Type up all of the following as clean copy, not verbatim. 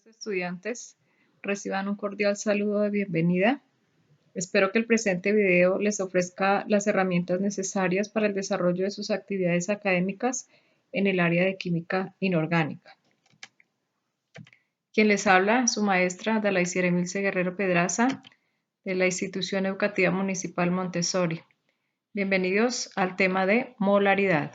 Estudiantes, reciban un cordial saludo de bienvenida. Espero que el presente video les ofrezca las herramientas necesarias para el desarrollo de sus actividades académicas en el área de química inorgánica. Quien les habla, su maestra Dalaisier Emilce Guerrero Pedraza, de la Institución Educativa Municipal Montessori. Bienvenidos al tema de molaridad.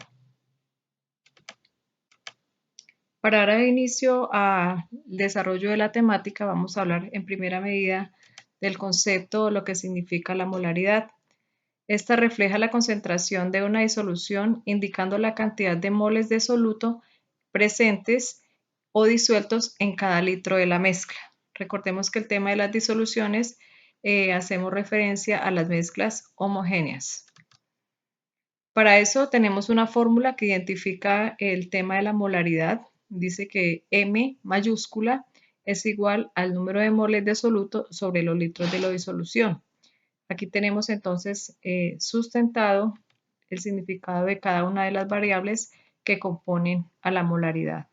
Para dar inicio al desarrollo de la temática, vamos a hablar en primera medida del concepto o lo que significa la molaridad. Esta refleja la concentración de una disolución indicando la cantidad de moles de soluto presentes o disueltos en cada litro de la mezcla. Recordemos que el tema de las disoluciones hacemos referencia a las mezclas homogéneas. Para eso tenemos una fórmula que identifica el tema de la molaridad. Dice que M mayúscula es igual al número de moles de soluto sobre los litros de la disolución. Aquí tenemos entonces sustentado el significado de cada una de las variables que componen a la molaridad.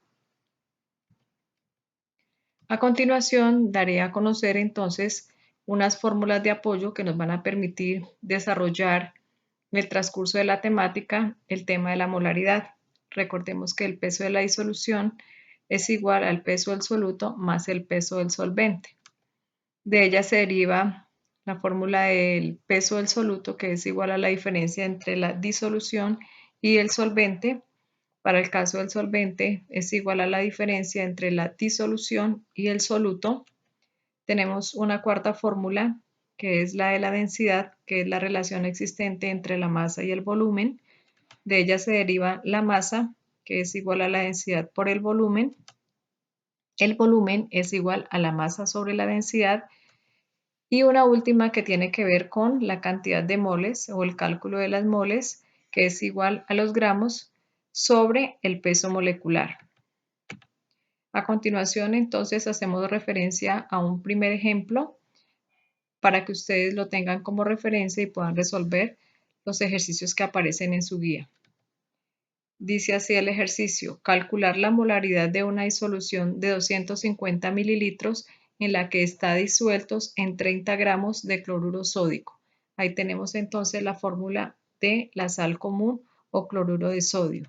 A continuación daré a conocer entonces unas fórmulas de apoyo que nos van a permitir desarrollar en el transcurso de la temática el tema de la molaridad. Recordemos que el peso de la disolución es igual al peso del soluto más el peso del solvente. De ella se deriva la fórmula del peso del soluto, que es igual a la diferencia entre la disolución y el solvente. Para el caso del solvente es igual a la diferencia entre la disolución y el soluto. Tenemos una cuarta fórmula, que es la de la densidad, que es la relación existente entre la masa y el volumen. De ella se deriva la masa, que es igual a la densidad por el volumen. El volumen es igual a la masa sobre la densidad. Y una última que tiene que ver con la cantidad de moles o el cálculo de las moles, que es igual a los gramos sobre el peso molecular. A continuación, entonces, hacemos referencia a un primer ejemplo para que ustedes lo tengan como referencia y puedan resolver los ejercicios que aparecen en su guía. Dice así el ejercicio: calcular la molaridad de una disolución de 250 mililitros en la que está disueltos en 30 gramos de cloruro sódico. Ahí tenemos entonces la fórmula de la sal común o cloruro de sodio.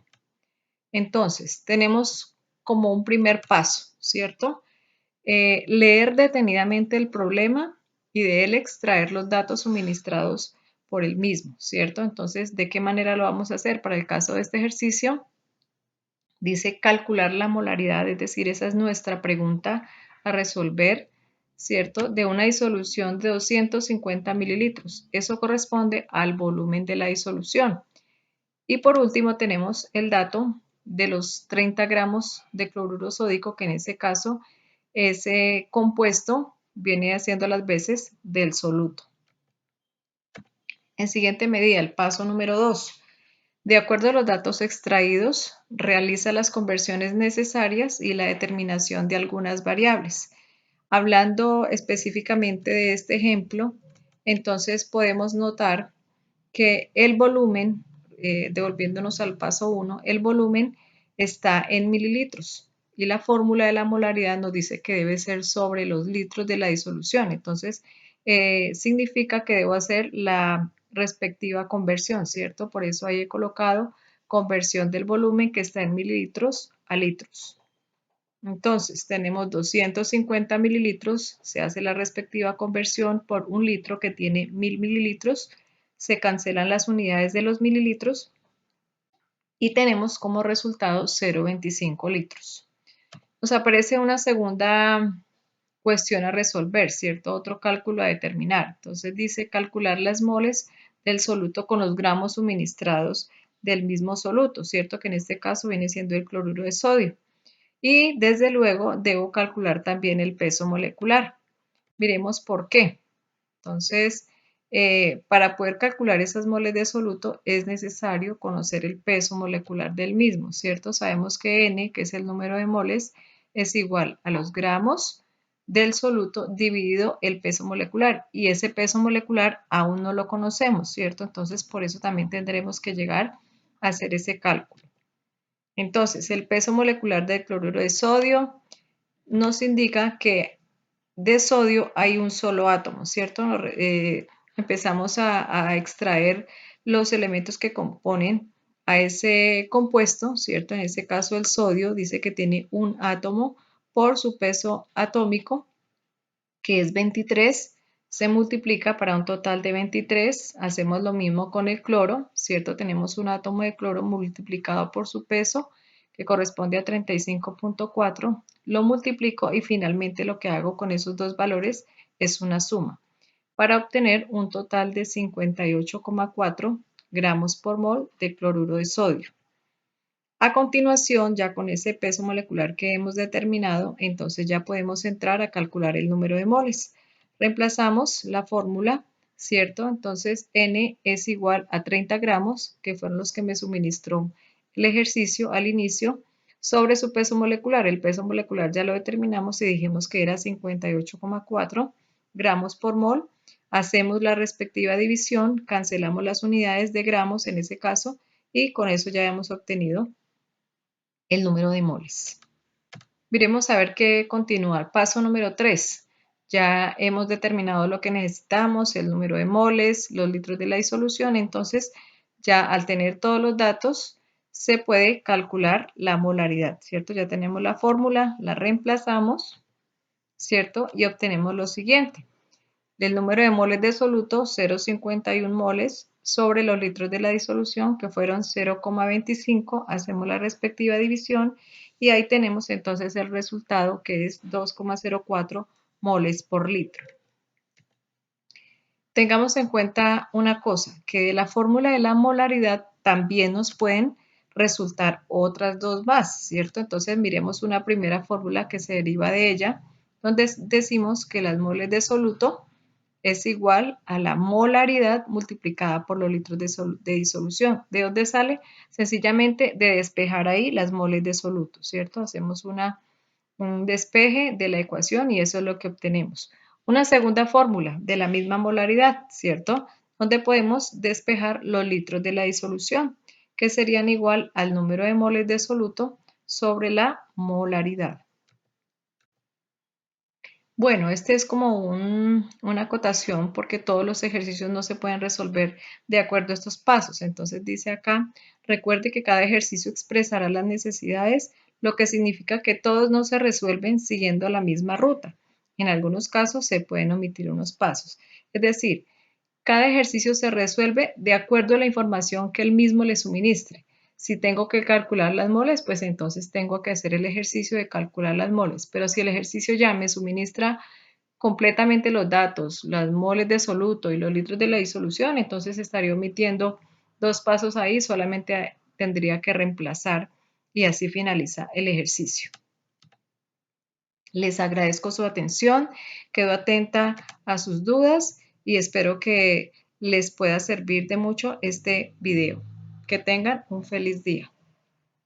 Entonces, tenemos como un primer paso, ¿cierto? Leer detenidamente el problema y de él extraer los datos suministrados por el mismo, ¿cierto? Entonces, ¿de qué manera lo vamos a hacer? Para el caso de este ejercicio, dice calcular la molaridad, es decir, esa es nuestra pregunta a resolver, ¿cierto? De una disolución de 250 mililitros. Eso corresponde al volumen de la disolución. Y por último tenemos el dato de los 30 gramos de cloruro sódico, que en este caso ese compuesto viene haciendo las veces del soluto. En siguiente medida, el paso número 2. De acuerdo a los datos extraídos, realiza las conversiones necesarias y la determinación de algunas variables. Hablando específicamente de este ejemplo, entonces podemos notar que el volumen, devolviéndonos al paso 1, el volumen está en mililitros y la fórmula de la molaridad nos dice que debe ser sobre los litros de la disolución. Entonces, significa que debo hacer la respectiva conversión, ¿cierto? Por eso ahí he colocado conversión del volumen que está en mililitros a litros. Entonces, tenemos 250 mililitros, se hace la respectiva conversión por un litro que tiene 1000 mililitros, se cancelan las unidades de los mililitros y tenemos como resultado 0,25 litros. Nos aparece una segunda cuestión a resolver, ¿cierto? Otro cálculo a determinar. Entonces dice calcular las moles del soluto con los gramos suministrados del mismo soluto, ¿cierto? Que en este caso viene siendo el cloruro de sodio. Y desde luego debo calcular también el peso molecular. Miremos por qué. Entonces, para poder calcular esas moles de soluto es necesario conocer el peso molecular del mismo, ¿cierto? Sabemos que N, que es el número de moles, es igual a los gramos del soluto dividido el peso molecular. Y ese peso molecular aún no lo conocemos, ¿cierto? Entonces, por eso también tendremos que llegar a hacer ese cálculo. Entonces, el peso molecular del cloruro de sodio nos indica que de sodio hay un solo átomo, ¿cierto? Empezamos a extraer los elementos que componen a ese compuesto, ¿cierto? En este caso el sodio dice que tiene un átomo por su peso atómico, que es 23, se multiplica para un total de 23. Hacemos lo mismo con el cloro, ¿cierto? Tenemos un átomo de cloro multiplicado por su peso, que corresponde a 35.4. Lo multiplico y finalmente lo que hago con esos dos valores es una suma para obtener un total de 58,4 gramos por mol de cloruro de sodio. A continuación, ya con ese peso molecular que hemos determinado, entonces ya podemos entrar a calcular el número de moles. Reemplazamos la fórmula, ¿cierto? Entonces N es igual a 30 gramos, que fueron los que me suministró el ejercicio al inicio, sobre su peso molecular. El peso molecular ya lo determinamos y dijimos que era 58,4 gramos por mol. Hacemos la respectiva división, cancelamos las unidades de gramos en ese caso y con eso ya hemos obtenido el número de moles. Miremos a ver qué continúa. Paso número 3. Ya hemos determinado lo que necesitamos, el número de moles, los litros de la disolución. Entonces, ya al tener todos los datos, se puede calcular la molaridad, ¿cierto? Ya tenemos la fórmula, la reemplazamos, ¿cierto? Y obtenemos lo siguiente. Del número de moles de soluto, 0,51 moles sobre los litros de la disolución, que fueron 0,25. Hacemos la respectiva división y ahí tenemos entonces el resultado, que es 2,04 moles por litro. Tengamos en cuenta una cosa, que de la fórmula de la molaridad también nos pueden resultar otras dos más, ¿cierto? Entonces miremos una primera fórmula que se deriva de ella, donde decimos que las moles de soluto es igual a la molaridad multiplicada por los litros de disolución. ¿De dónde sale? Sencillamente de despejar ahí las moles de soluto, ¿cierto? Hacemos un despeje de la ecuación y eso es lo que obtenemos. Una segunda fórmula de la misma molaridad, ¿cierto? Donde podemos despejar los litros de la disolución, que serían igual al número de moles de soluto sobre la molaridad. Bueno, este es como una acotación porque todos los ejercicios no se pueden resolver de acuerdo a estos pasos. Entonces dice acá, recuerde que cada ejercicio expresará las necesidades, lo que significa que todos no se resuelven siguiendo la misma ruta. En algunos casos se pueden omitir unos pasos. Es decir, cada ejercicio se resuelve de acuerdo a la información que él mismo le suministre. Si tengo que calcular las moles, pues entonces tengo que hacer el ejercicio de calcular las moles. Pero si el ejercicio ya me suministra completamente los datos, las moles de soluto y los litros de la disolución, entonces estaría omitiendo dos pasos ahí, solamente tendría que reemplazar y así finaliza el ejercicio. Les agradezco su atención, quedo atenta a sus dudas y espero que les pueda servir de mucho este video. Que tengan un feliz día.